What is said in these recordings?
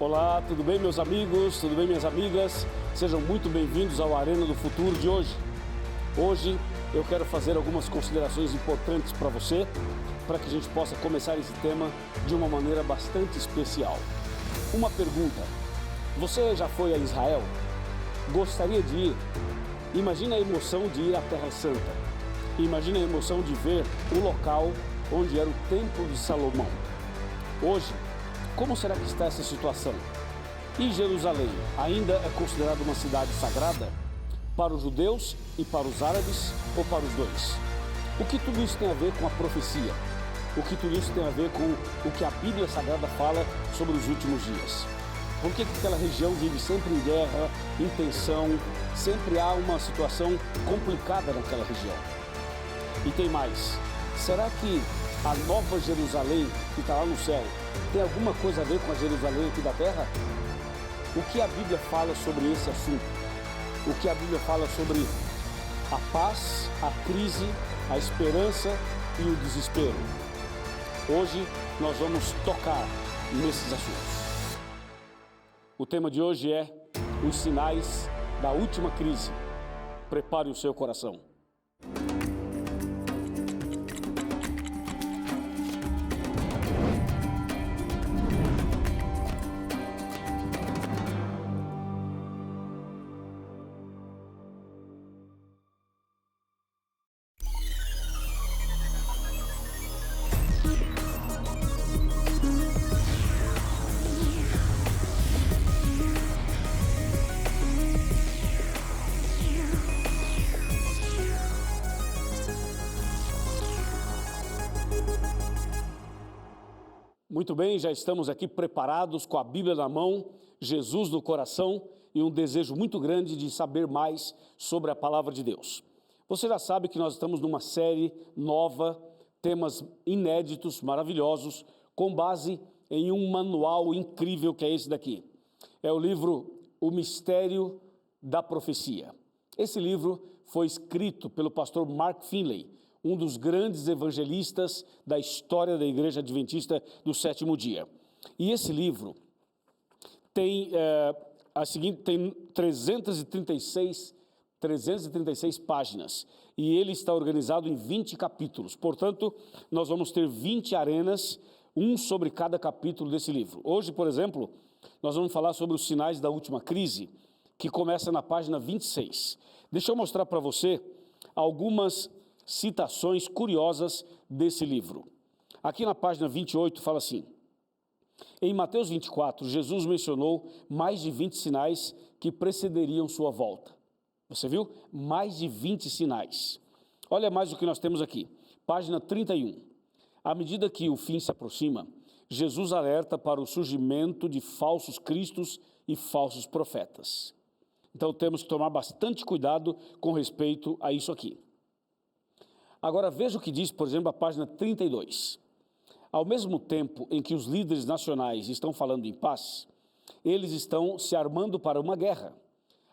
Olá, tudo bem, meus amigos? Tudo bem, minhas amigas? Sejam muito bem-vindos ao Arena do Futuro de hoje. Hoje eu quero fazer algumas considerações importantes para você, para que a gente possa começar esse tema de uma maneira bastante especial. Uma pergunta: você já foi a Israel? Gostaria de ir? Imagina a emoção de ir à Terra Santa. Imagina a emoção de ver o local onde era o Templo de Salomão. Hoje, como será que está essa situação? E Jerusalém ainda é considerada uma cidade sagrada? Para os judeus e para os árabes ou para os dois? O que tudo isso tem a ver com a profecia? O que tudo isso tem a ver com o que a Bíblia Sagrada fala sobre os últimos dias? Por que aquela região vive sempre em guerra, em tensão, sempre há uma situação complicada naquela região? E tem mais, será que a nova Jerusalém que está lá no céu tem alguma coisa a ver com a Jerusalém aqui da terra? O que a Bíblia fala sobre esse assunto? O que a Bíblia fala sobre a paz, a crise, a esperança e o desespero? Hoje nós vamos tocar nesses assuntos. O tema de hoje é os sinais da última crise. Prepare o seu coração. Muito bem, já estamos aqui preparados com a Bíblia na mão, Jesus no coração e um desejo muito grande de saber mais sobre a Palavra de Deus. Você já sabe que nós estamos numa série nova, temas inéditos, maravilhosos, com base em um manual incrível que é esse daqui. É o livro O Mistério da Profecia. Esse livro foi escrito pelo pastor Mark Finley, um dos grandes evangelistas da história da Igreja Adventista do Sétimo Dia. E esse livro tem, tem 336 páginas, e ele está organizado em 20 capítulos. Portanto, nós vamos ter 20 arenas, um sobre cada capítulo desse livro. Hoje, por exemplo, nós vamos falar sobre os sinais da última crise, que começa na página 26. Deixa eu mostrar para você algumas citações curiosas desse livro. Aqui na página 28 fala assim: em Mateus 24, Jesus mencionou mais de 20 sinais que precederiam sua volta. Você viu? Mais de 20 sinais. Olha mais o que nós temos aqui. Página 31. À medida que o fim se aproxima, Jesus alerta para o surgimento de falsos cristos e falsos profetas. Então temos que tomar bastante cuidado com respeito a isso aqui. Agora veja o que diz, por exemplo, a página 32. Ao mesmo tempo em que os líderes nacionais estão falando em paz, eles estão se armando para uma guerra.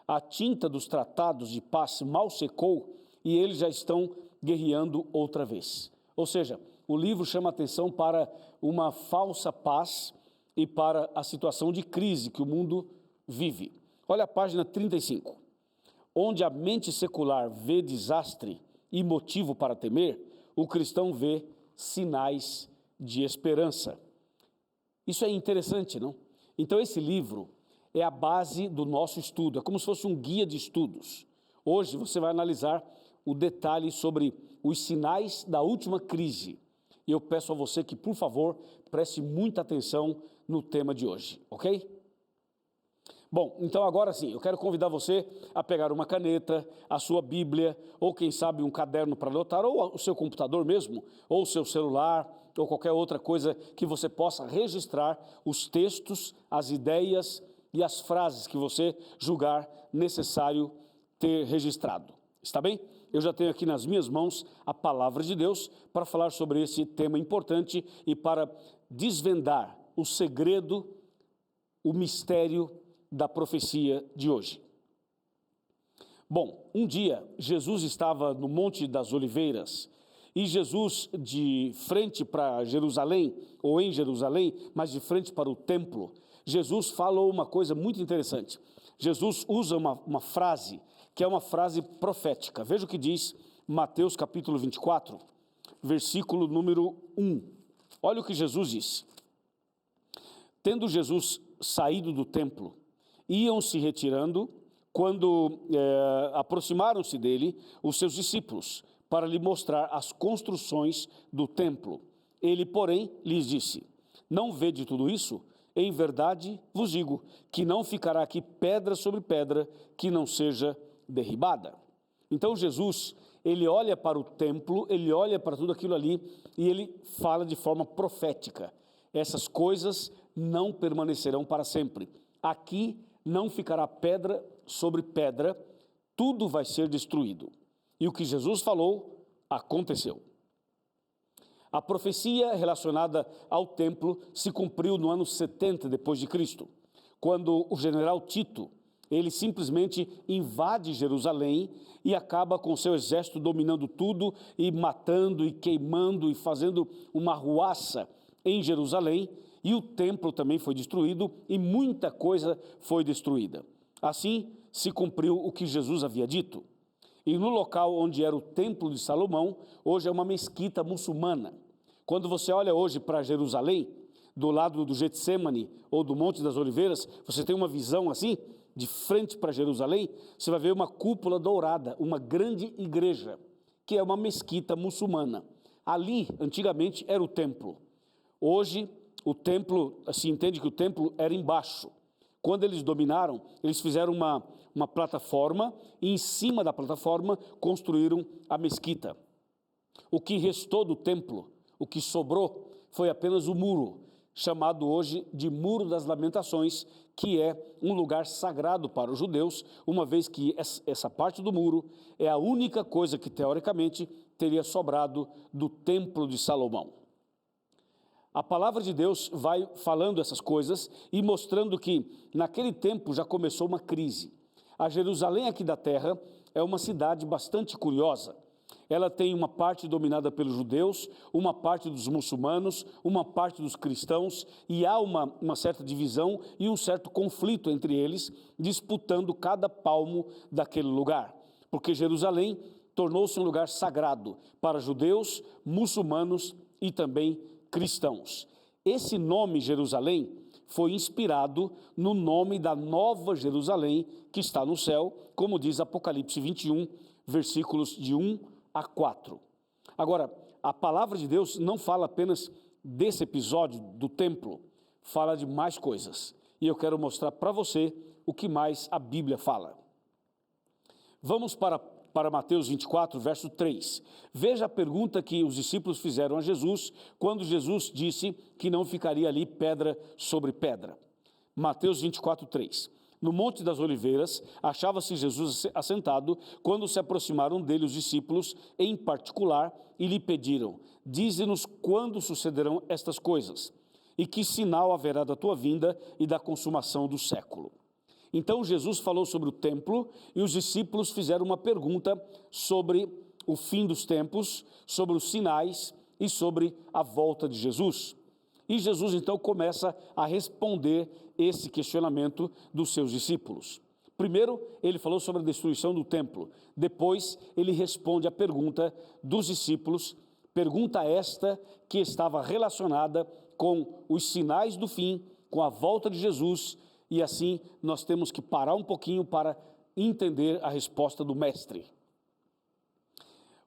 A tinta dos tratados de paz mal secou e eles já estão guerreando outra vez. Ou seja, o livro chama atenção para uma falsa paz e para a situação de crise que o mundo vive. Olha a página 35. Onde a mente secular vê desastre e motivo para temer, o cristão vê sinais de esperança. Isso é interessante, não? Então esse livro é a base do nosso estudo, é como se fosse um guia de estudos. Hoje você vai analisar o detalhe sobre os sinais da última crise. E eu peço a você que, por favor, preste muita atenção no tema de hoje, ok? Bom, então agora sim, eu quero convidar você a pegar uma caneta, a sua Bíblia, ou quem sabe um caderno para anotar, ou o seu computador mesmo, ou o seu celular, ou qualquer outra coisa que você possa registrar os textos, as ideias e as frases que você julgar necessário ter registrado. Está bem? Eu já tenho aqui nas minhas mãos a Palavra de Deus para falar sobre esse tema importante e para desvendar o segredo, o mistério da profecia de hoje. Bom, um dia Jesus estava no Monte das Oliveiras e Jesus, de frente para Jerusalém, ou em Jerusalém, mas de frente para o templo, Jesus falou uma coisa muito interessante. Jesus usa uma frase, que é uma frase profética. Veja o que diz Mateus capítulo 24, versículo número 1. Olha o que Jesus diz. Tendo Jesus saído do templo, iam se retirando, quando aproximaram-se dele os seus discípulos, para lhe mostrar as construções do templo. Ele, porém, lhes disse: não vede tudo isso? Em verdade vos digo, que não ficará aqui pedra sobre pedra que não seja derribada. Então Jesus, ele olha para o templo, ele olha para tudo aquilo ali, e ele fala de forma profética: essas coisas não permanecerão para sempre. Aqui não ficará pedra sobre pedra, tudo vai ser destruído. E o que Jesus falou, aconteceu. A profecia relacionada ao templo se cumpriu no ano 70 depois de Cristo, quando o general Tito, ele simplesmente invade Jerusalém e acaba com seu exército dominando tudo e matando e queimando e fazendo uma arruaça em Jerusalém, e o templo também foi destruído e muita coisa foi destruída. Assim se cumpriu o que Jesus havia dito. E no local onde era o templo de Salomão, hoje é uma mesquita muçulmana. Quando você olha hoje para Jerusalém, do lado do Getsêmani ou do Monte das Oliveiras, você tem uma visão assim, de frente para Jerusalém, você vai ver uma cúpula dourada, uma grande igreja, que é uma mesquita muçulmana. Ali, antigamente, era o templo. Hoje, o templo, se entende que o templo era embaixo. Quando eles dominaram, eles fizeram uma plataforma e em cima da plataforma construíram a mesquita. O que restou do templo, o que sobrou, foi apenas o muro, chamado hoje de Muro das Lamentações, que é um lugar sagrado para os judeus, uma vez que essa parte do muro é a única coisa que, teoricamente, teria sobrado do Templo de Salomão. A palavra de Deus vai falando essas coisas e mostrando que, naquele tempo, já começou uma crise. A Jerusalém aqui da terra é uma cidade bastante curiosa. Ela tem uma parte dominada pelos judeus, uma parte dos muçulmanos, uma parte dos cristãos, e há uma certa divisão e um certo conflito entre eles, disputando cada palmo daquele lugar. Porque Jerusalém tornou-se um lugar sagrado para judeus, muçulmanos e também cristãos. Esse nome Jerusalém foi inspirado no nome da nova Jerusalém que está no céu, como diz Apocalipse 21, versículos de 1 a 4. Agora, a palavra de Deus não fala apenas desse episódio do templo, fala de mais coisas. E eu quero mostrar para você o que mais a Bíblia fala. Vamos para Mateus 24, verso 3. Veja a pergunta que os discípulos fizeram a Jesus, quando Jesus disse que não ficaria ali pedra sobre pedra. Mateus 24, 3. No Monte das Oliveiras, achava-se Jesus assentado, quando se aproximaram dele os discípulos, em particular, e lhe pediram: dize-nos quando sucederão estas coisas, e que sinal haverá da tua vinda e da consumação do século. Então Jesus falou sobre o templo, e os discípulos fizeram uma pergunta sobre o fim dos tempos, sobre os sinais e sobre a volta de Jesus. E Jesus então começa a responder esse questionamento dos seus discípulos. Primeiro, ele falou sobre a destruição do templo. Depois, ele responde à pergunta dos discípulos, pergunta esta que estava relacionada com os sinais do fim, com a volta de Jesus, e assim nós temos que parar um pouquinho para entender a resposta do Mestre.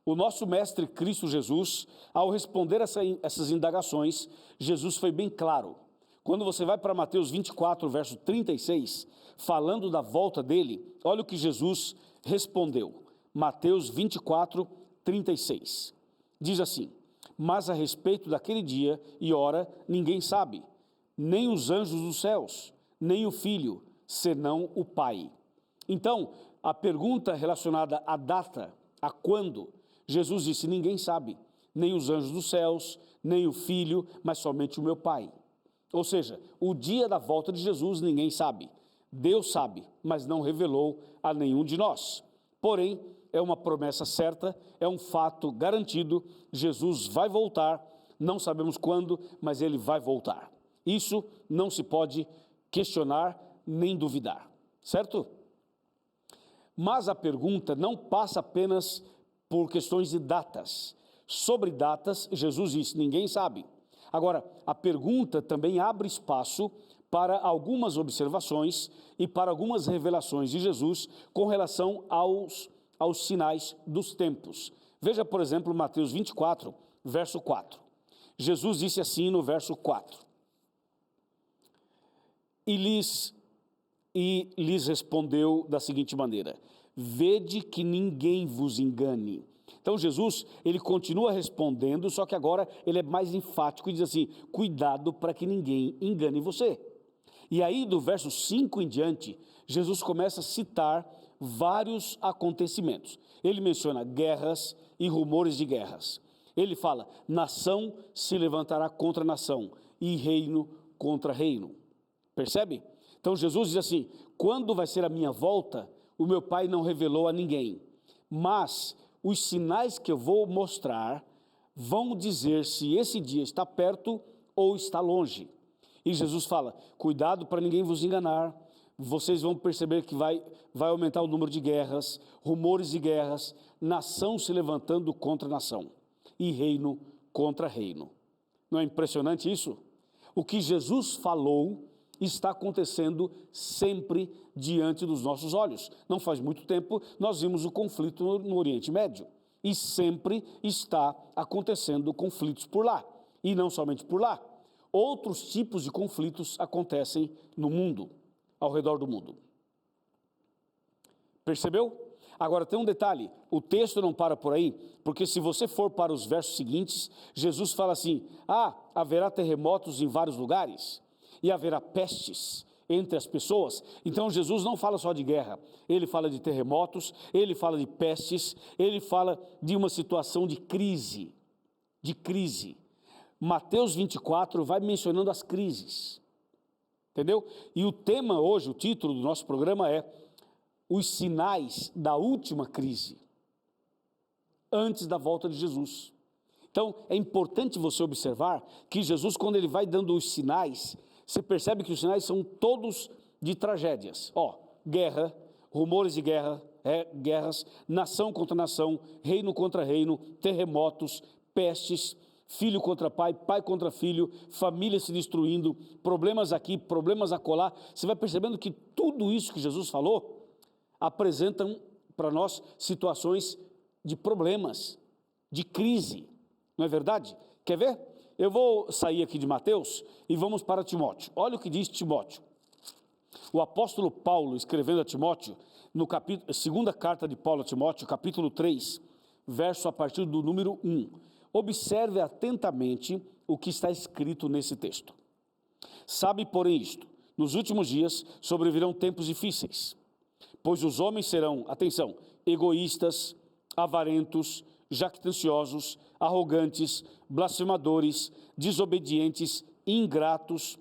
O nosso Mestre Cristo Jesus, ao responder essas indagações, Jesus foi bem claro. Quando você vai para Mateus 24, verso 36, falando da volta dele, olha o que Jesus respondeu. Mateus 24, 36. Diz assim: mas a respeito daquele dia e hora, ninguém sabe, nem os anjos dos céus, nem o Filho, senão o Pai. Então, a pergunta relacionada à data, a quando, Jesus disse: ninguém sabe, nem os anjos dos céus, nem o Filho, mas somente o meu Pai. Ou seja, o dia da volta de Jesus ninguém sabe. Deus sabe, mas não revelou a nenhum de nós. Porém, é uma promessa certa, é um fato garantido, Jesus vai voltar, não sabemos quando, mas ele vai voltar. Isso não se pode questionar nem duvidar, certo? Mas a pergunta não passa apenas por questões de datas. Sobre datas, Jesus disse, ninguém sabe. Agora, a pergunta também abre espaço para algumas observações e para algumas revelações de Jesus com relação aos sinais dos tempos. Veja, por exemplo, Mateus 24, verso 4. Jesus disse assim no verso 4. E lhes respondeu da seguinte maneira: vede que ninguém vos engane. Então Jesus, ele continua respondendo, só que agora ele é mais enfático e diz assim, cuidado para que ninguém engane você. E aí do verso 5 em diante, Jesus começa a citar vários acontecimentos. Ele menciona guerras e rumores de guerras. Ele fala, nação se levantará contra nação e reino contra reino. Percebe? Então Jesus diz assim, quando vai ser a minha volta, o meu Pai não revelou a ninguém, mas os sinais que eu vou mostrar vão dizer se esse dia está perto ou está longe. E Jesus fala, cuidado para ninguém vos enganar, vocês vão perceber que vai aumentar o número de guerras, rumores de guerras, nação se levantando contra nação e reino contra reino. Não é impressionante isso? O que Jesus falou está acontecendo sempre diante dos nossos olhos. Não faz muito tempo nós vimos o conflito no Oriente Médio e sempre está acontecendo conflitos por lá. E não somente por lá, outros tipos de conflitos acontecem no mundo, ao redor do mundo. Percebeu? Agora tem um detalhe, o texto não para por aí, porque se você for para os versos seguintes, Jesus fala assim, haverá terremotos em vários lugares e haverá pestes entre as pessoas. Então Jesus não fala só de guerra, ele fala de terremotos, ele fala de pestes, ele fala de uma situação de crise, Mateus 24 vai mencionando as crises, entendeu? E o tema hoje, o título do nosso programa é os sinais da última crise, antes da volta de Jesus. Então, é importante você observar que Jesus, quando ele vai dando os sinais, você percebe que os sinais são todos de tragédias. Guerra, rumores de guerra, guerras, nação contra nação, reino contra reino, terremotos, pestes, filho contra pai, pai contra filho, família se destruindo, problemas aqui, problemas acolá. Você vai percebendo que tudo isso que Jesus falou apresentam para nós situações de problemas, de crise, não é verdade? Quer ver? Eu vou sair aqui de Mateus e vamos para Timóteo. Olha o que diz Timóteo. O apóstolo Paulo, escrevendo a Timóteo, segunda carta de Paulo a Timóteo, capítulo 3, verso a partir do número 1. Observe atentamente o que está escrito nesse texto. Sabe, porém, isto, nos últimos dias sobrevirão tempos difíceis, pois os homens serão, atenção, egoístas, avarentos, jactanciosos, arrogantes, blasfemadores, desobedientes, ingratos,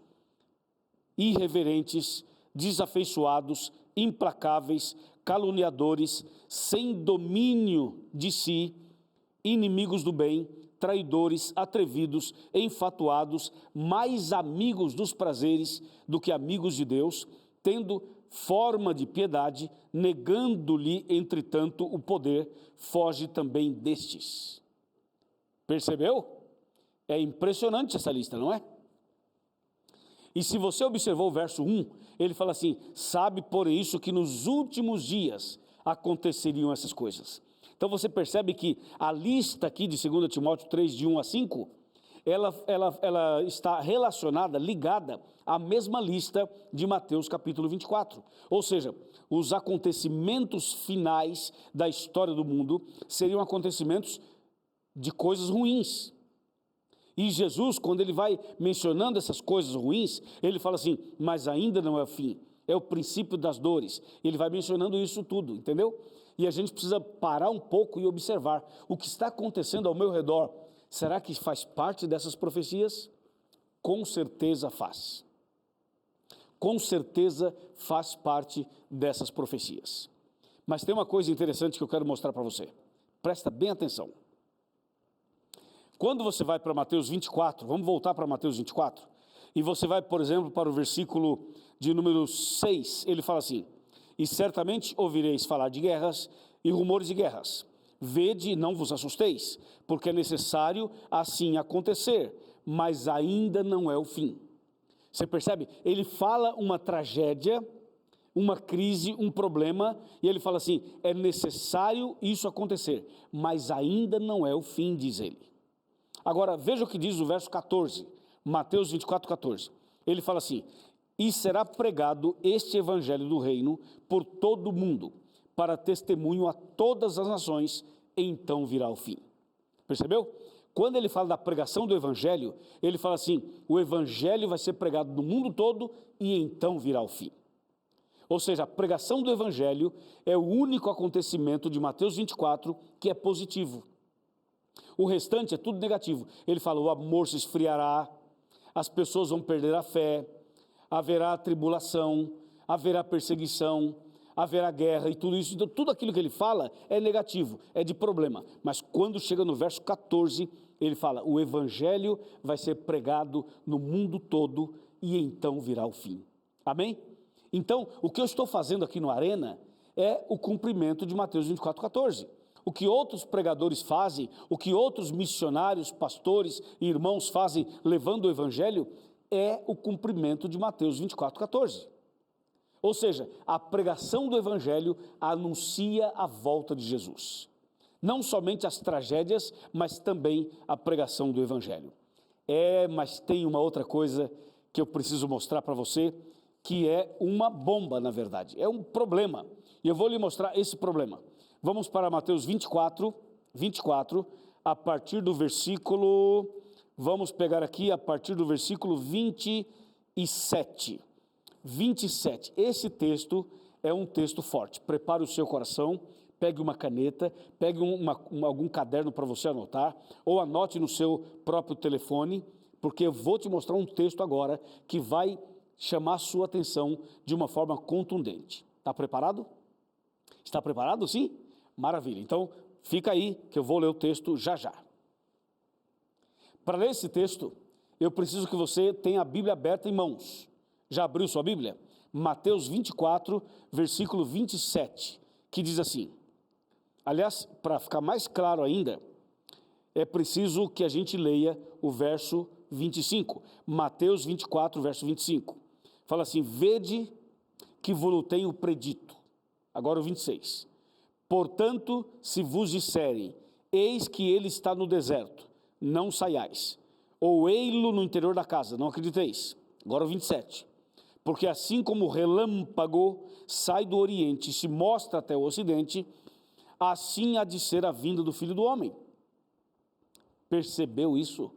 irreverentes, desafeiçoados, implacáveis, caluniadores, sem domínio de si, inimigos do bem, traidores, atrevidos, enfatuados, mais amigos dos prazeres do que amigos de Deus, tendo forma de piedade, negando-lhe, entretanto, o poder, foge também destes. Percebeu? É impressionante essa lista, não é? E se você observou o verso 1, ele fala assim, sabe por isso que nos últimos dias aconteceriam essas coisas. Então você percebe que a lista aqui de 2 Timóteo 3, de 1 a 5, ela está relacionada, ligada à mesma lista de Mateus capítulo 24. Ou seja, os acontecimentos finais da história do mundo seriam acontecimentos de coisas ruins. E Jesus, quando ele vai mencionando essas coisas ruins, ele fala assim, mas ainda não é o fim, é o princípio das dores. Ele vai mencionando isso tudo, entendeu? E a gente precisa parar um pouco e observar o que está acontecendo ao meu redor. Será que faz parte dessas profecias? Com certeza faz. Com certeza faz parte dessas profecias. Mas tem uma coisa interessante que eu quero mostrar para você. Presta bem atenção. Quando você vai para Mateus 24, vamos voltar para Mateus 24, E você vai, por exemplo, para o versículo de número 6, ele fala assim: e certamente ouvireis falar de guerras e rumores de guerras. Vede e não vos assusteis, porque é necessário assim acontecer, mas ainda não é o fim. Você percebe? Ele fala uma tragédia, uma crise, um problema, e ele fala assim: é necessário isso acontecer, mas ainda não é o fim, diz ele. Agora, veja o que diz o verso 14, Mateus 24, 14. Ele fala assim: e será pregado este evangelho do reino por todo o mundo, para testemunho a todas as nações, então virá o fim. Percebeu? Quando ele fala da pregação do evangelho, ele fala assim: o evangelho vai ser pregado no mundo todo e então virá o fim. Ou seja, a pregação do evangelho é o único acontecimento de Mateus 24 que é positivo. O restante é tudo negativo. Ele fala: o amor se esfriará, as pessoas vão perder a fé, haverá tribulação, haverá perseguição, haverá guerra e tudo isso. Então, tudo aquilo que ele fala é negativo, é de problema. Mas quando chega no verso 14, ele fala: o evangelho vai ser pregado no mundo todo e então virá o fim. Amém? Então, o que eu estou fazendo aqui no Arena é o cumprimento de Mateus 24, 14. O que outros pregadores fazem, o que outros missionários, pastores e irmãos fazem levando o evangelho, é o cumprimento de Mateus 24, 14. Ou seja, a pregação do evangelho anuncia a volta de Jesus. Não somente as tragédias, mas também a pregação do evangelho. Mas tem uma outra coisa que eu preciso mostrar para você, que é uma bomba, na verdade. É um problema. E eu vou lhe mostrar esse problema. Vamos para Mateus 24, a partir do versículo... Vamos pegar aqui a partir do versículo 27. 27. Esse texto é um texto forte. Prepare o seu coração, pegue uma caneta, pegue algum caderno para você anotar, ou anote no seu próprio telefone, porque eu vou te mostrar um texto agora que vai chamar a sua atenção de uma forma contundente. Está preparado? Está preparado, sim? Maravilha. Então, fica aí que eu vou ler o texto já já. Para ler esse texto, eu preciso que você tenha a Bíblia aberta em mãos. Já abriu sua Bíblia? Mateus 24, versículo 27, que diz assim. Aliás, para ficar mais claro ainda, é preciso que a gente leia o verso 25. Mateus 24, verso 25. Fala assim: vede que vos tenho predito. Agora o 26. Portanto, se vos disserem, eis que ele está no deserto, não saiais. Ou ei-lo no interior da casa, não acrediteis. Agora o 27. Porque assim como o relâmpago sai do oriente e se mostra até o ocidente, assim há de ser a vinda do Filho do Homem. Percebeu isso?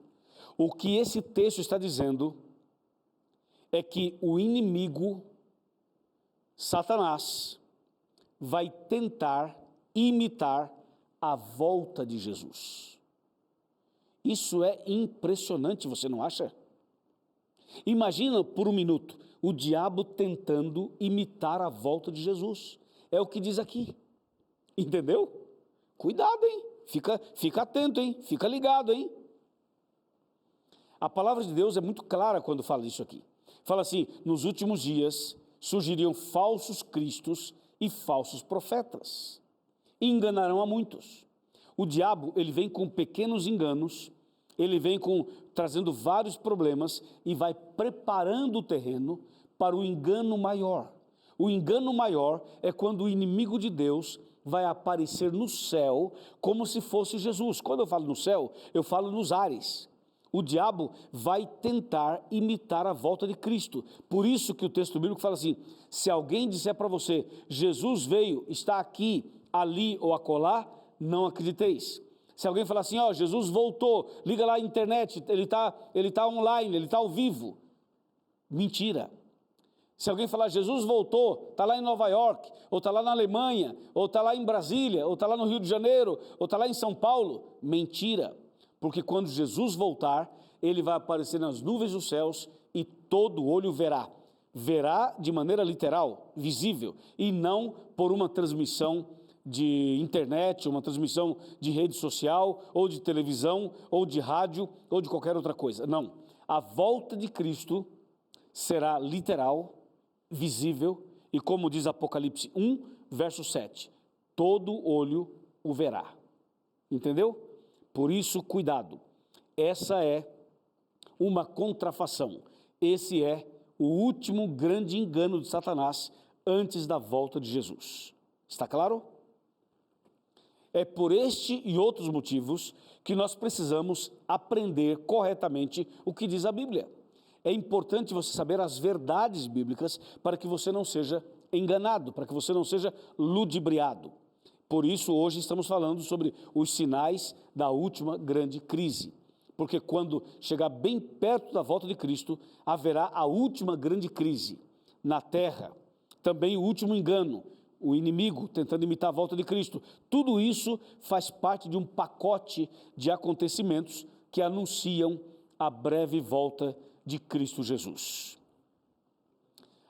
O que esse texto está dizendo é que o inimigo, Satanás, vai tentar imitar a volta de Jesus. Isso é impressionante, você não acha? Imagina por um minuto o diabo tentando imitar a volta de Jesus. É o que diz aqui. Entendeu? Cuidado, hein? Fica atento, hein? Fica ligado, hein? A palavra de Deus é muito clara quando fala isso aqui. Fala assim: nos últimos dias surgiriam falsos cristos e falsos profetas. Enganarão a muitos. O diabo, ele vem com pequenos enganos, ele vem trazendo vários problemas e vai preparando o terreno para o engano maior. O engano maior é quando o inimigo de Deus vai aparecer no céu como se fosse Jesus. Quando eu falo no céu, eu falo nos ares. O diabo vai tentar imitar a volta de Cristo. Por isso que o texto bíblico fala assim: se alguém disser para você, Jesus veio, está aqui, ali ou acolá, não acrediteis. Se alguém falar assim, Jesus voltou, liga lá na internet, ele tá online, ele está ao vivo. Mentira. Se alguém falar, Jesus voltou, está lá em Nova York, ou está lá na Alemanha, ou está lá em Brasília, ou está lá no Rio de Janeiro, ou está lá em São Paulo, mentira. Porque quando Jesus voltar, ele vai aparecer nas nuvens dos céus e todo olho verá. Verá de maneira literal, visível, e não por uma transmissão de internet, uma transmissão de rede social, ou de televisão, ou de rádio, ou de qualquer outra coisa. Não. A volta de Cristo será literal, visível, e como diz Apocalipse 1, verso 7, todo olho o verá. Entendeu? Por isso, cuidado. Essa é uma contrafação. Esse é o último grande engano de Satanás antes da volta de Jesus. Está claro? É por este e outros motivos que nós precisamos aprender corretamente o que diz a Bíblia. É importante você saber as verdades bíblicas para que você não seja enganado, para que você não seja ludibriado. Por isso, hoje estamos falando sobre os sinais da última grande crise. Porque quando chegar bem perto da volta de Cristo, haverá a última grande crise na terra. Também o último engano, o inimigo tentando imitar a volta de Cristo. Tudo isso faz parte de um pacote de acontecimentos que anunciam a breve volta de Cristo Jesus.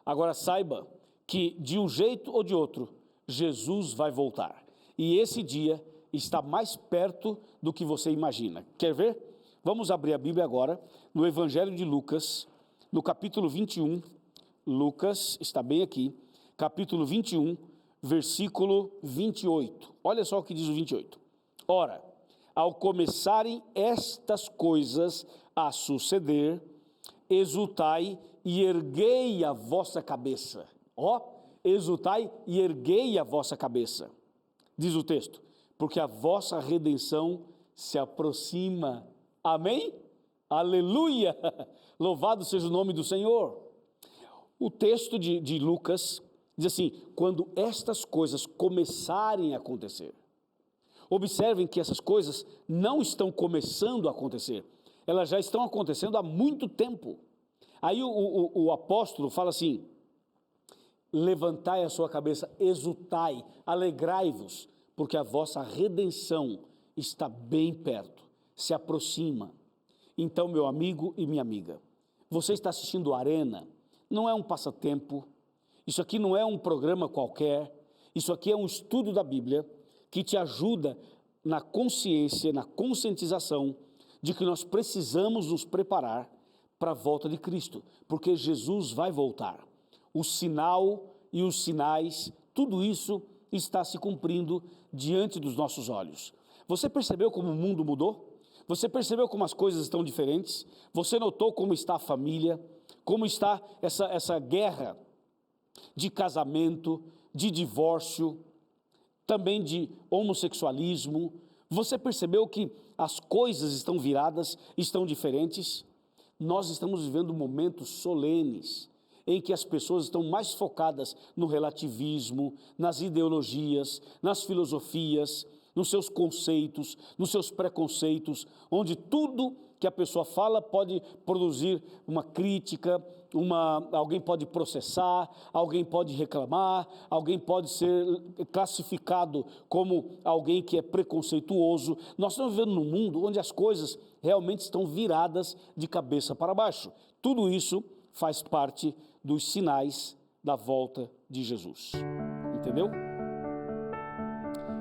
Agora saiba que de um jeito ou de outro, Jesus vai voltar. E esse dia está mais perto do que você imagina. Quer ver? Vamos abrir a Bíblia agora no Evangelho de Lucas, no capítulo 21. Lucas está bem aqui, capítulo 21, versículo 28. Olha só o que diz o 28. Ora, ao começarem estas coisas a suceder, exultai e erguei a vossa cabeça. Exultai e erguei a vossa cabeça. Diz o texto, porque a vossa redenção se aproxima. Amém? Aleluia! Louvado seja o nome do Senhor. O texto de Lucas diz assim, quando estas coisas começarem a acontecer. Observem que essas coisas não estão começando a acontecer, elas já estão acontecendo há muito tempo. Aí o apóstolo fala assim, levantai a sua cabeça, exultai, alegrai-vos, porque a vossa redenção está bem perto, se aproxima. Então, meu amigo e minha amiga, você está assistindo Arena, não é um passatempo, isso aqui não é um programa qualquer, isso aqui é um estudo da Bíblia que te ajuda na consciência, na conscientização de que nós precisamos nos preparar para a volta de Cristo, porque Jesus vai voltar. O sinal e os sinais, tudo isso está se cumprindo diante dos nossos olhos. Você percebeu como o mundo mudou? Você percebeu como as coisas estão diferentes? Você notou como está a família? Como está essa guerra de casamento, de divórcio, também de homossexualismo? Você percebeu que as coisas estão viradas, estão diferentes? Nós estamos vivendo momentos solenes, em que as pessoas estão mais focadas no relativismo, nas ideologias, nas filosofias, nos seus conceitos, nos seus preconceitos, onde tudo que a pessoa fala pode produzir uma crítica, alguém pode processar, alguém pode reclamar, alguém pode ser classificado como alguém que é preconceituoso. Nós estamos vivendo num mundo onde as coisas realmente estão viradas de cabeça para baixo. Tudo isso faz parte dos sinais da volta de Jesus. Entendeu?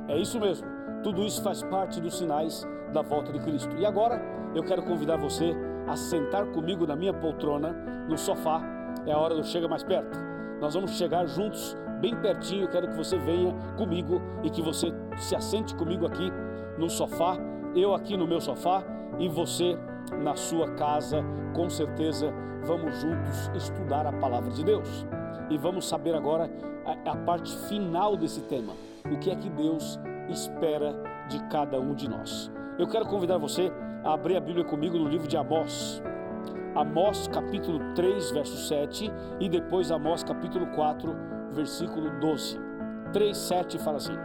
É isso mesmo. Tudo isso faz parte dos sinais da volta de Cristo. E agora eu quero convidar você a sentar comigo na minha poltrona, no sofá. É a hora do Chega Mais Perto. Nós vamos chegar juntos, bem pertinho. Eu quero que você venha comigo e que você se assente comigo aqui no sofá. Eu aqui no meu sofá e você na sua casa. Com certeza vamos juntos estudar a palavra de Deus. E vamos saber agora a parte final desse tema. O que é que Deus espera de cada um de nós. Eu quero convidar você a abrir a Bíblia comigo no livro de Amós. Amós capítulo 3, verso 7 e depois Amós capítulo 4, versículo 12. 3, 7 fala assim,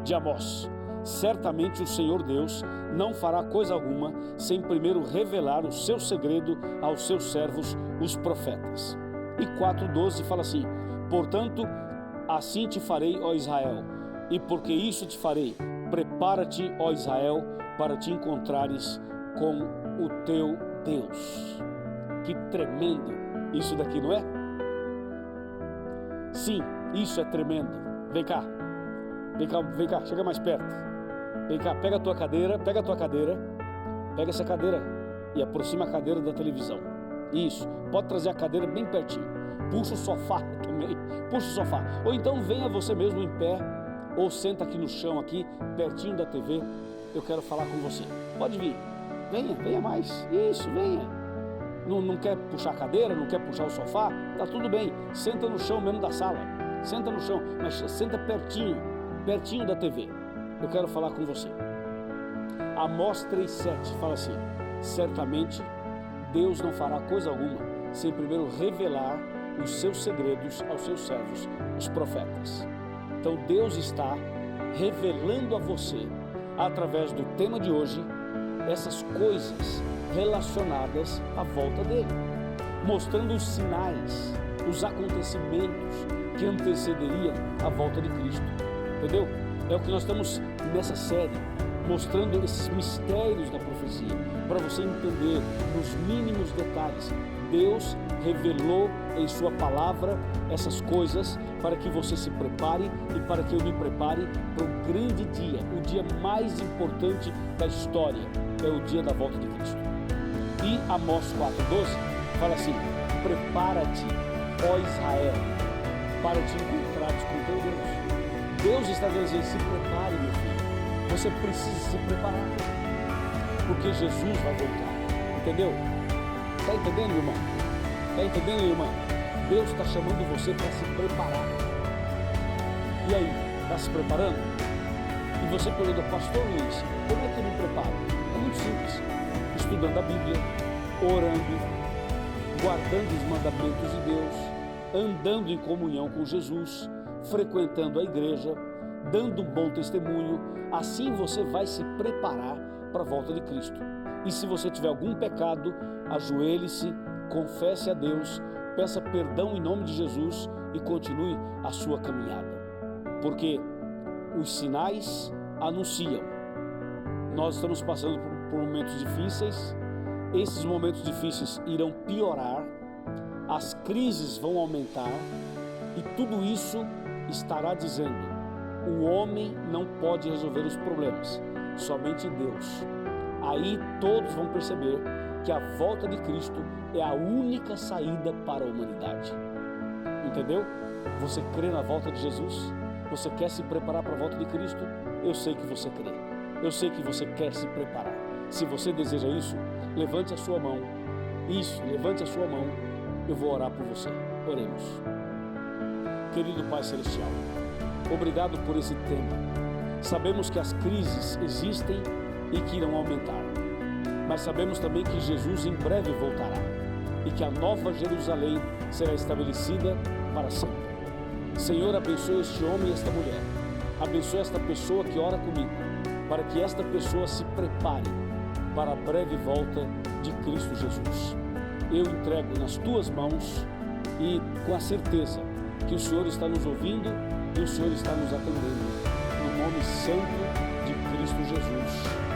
de Amós: certamente o Senhor Deus não fará coisa alguma sem primeiro revelar o seu segredo aos seus servos, os profetas. E 4,12 fala assim: portanto, assim te farei, ó Israel, e porque isso te farei, prepara-te, ó Israel, para te encontrares com o teu Deus. Que tremendo isso daqui, não é? Sim, isso é tremendo. Vem cá, chega mais perto. Vem cá, pega essa cadeira, e aproxima a cadeira da televisão. Isso, pode trazer a cadeira bem pertinho. Puxa o sofá também, puxa o sofá. Ou então venha você mesmo em pé, ou senta aqui no chão, aqui, pertinho da TV. Eu quero falar com você. Pode vir, venha mais. Isso, venha. Não quer puxar a cadeira, não quer puxar o sofá? Tá tudo bem, senta no chão mesmo da sala. Senta no chão, mas senta pertinho da TV. Eu quero falar com você. Amós 3,7 fala assim: certamente Deus não fará coisa alguma sem primeiro revelar os seus segredos aos seus servos, os profetas. Então Deus está revelando a você, através do tema de hoje, essas coisas relacionadas à volta dele, mostrando os sinais, os acontecimentos que antecederiam a volta de Cristo. Entendeu? É o que nós estamos nessa série, mostrando esses mistérios da profecia, para você entender nos mínimos detalhes. Deus revelou em sua palavra essas coisas para que você se prepare e para que eu me prepare para um grande dia, o dia mais importante da história, é o dia da volta de Cristo. E Amós 4,12 fala assim: prepara-te, ó Israel, para te encontrares com teu Deus. Deus está dizendo: se prepare, meu filho. Você precisa se preparar, porque Jesus vai voltar. Entendeu? Está entendendo, irmão? Está entendendo, irmã? Deus está chamando você para se preparar. E aí, está se preparando? E você pergunta: pastor Luiz, como é que eu me preparo? É muito simples: estudando a Bíblia, orando, guardando os mandamentos de Deus, andando em comunhão com Jesus, frequentando a igreja, dando um bom testemunho. Assim você vai se preparar para a volta de Cristo. E se você tiver algum pecado, ajoelhe-se, confesse a Deus, peça perdão em nome de Jesus e continue a sua caminhada. Porque os sinais anunciam. Nós estamos passando por momentos difíceis, esses momentos difíceis irão piorar, as crises vão aumentar e tudo isso estará dizendo: o homem não pode resolver os problemas, somente Deus. Aí todos vão perceber que a volta de Cristo é a única saída para a humanidade. Entendeu? Você crê na volta de Jesus? Você quer se preparar para a volta de Cristo? Eu sei que você crê. Eu sei que você quer se preparar. Se você deseja isso, levante a sua mão. Isso, levante a sua mão. Eu vou orar por você. Oremos. Querido Pai Celestial, obrigado por esse tema. Sabemos que as crises existem e que irão aumentar, mas sabemos também que Jesus em breve voltará e que a nova Jerusalém será estabelecida para sempre. Senhor, abençoe este homem e esta mulher. Abençoe esta pessoa que ora comigo, para que esta pessoa se prepare para a breve volta de Cristo Jesus. Eu entrego nas tuas mãos e com a certeza que o Senhor está nos ouvindo e o Senhor está nos atendendo. No nome santo de Cristo Jesus.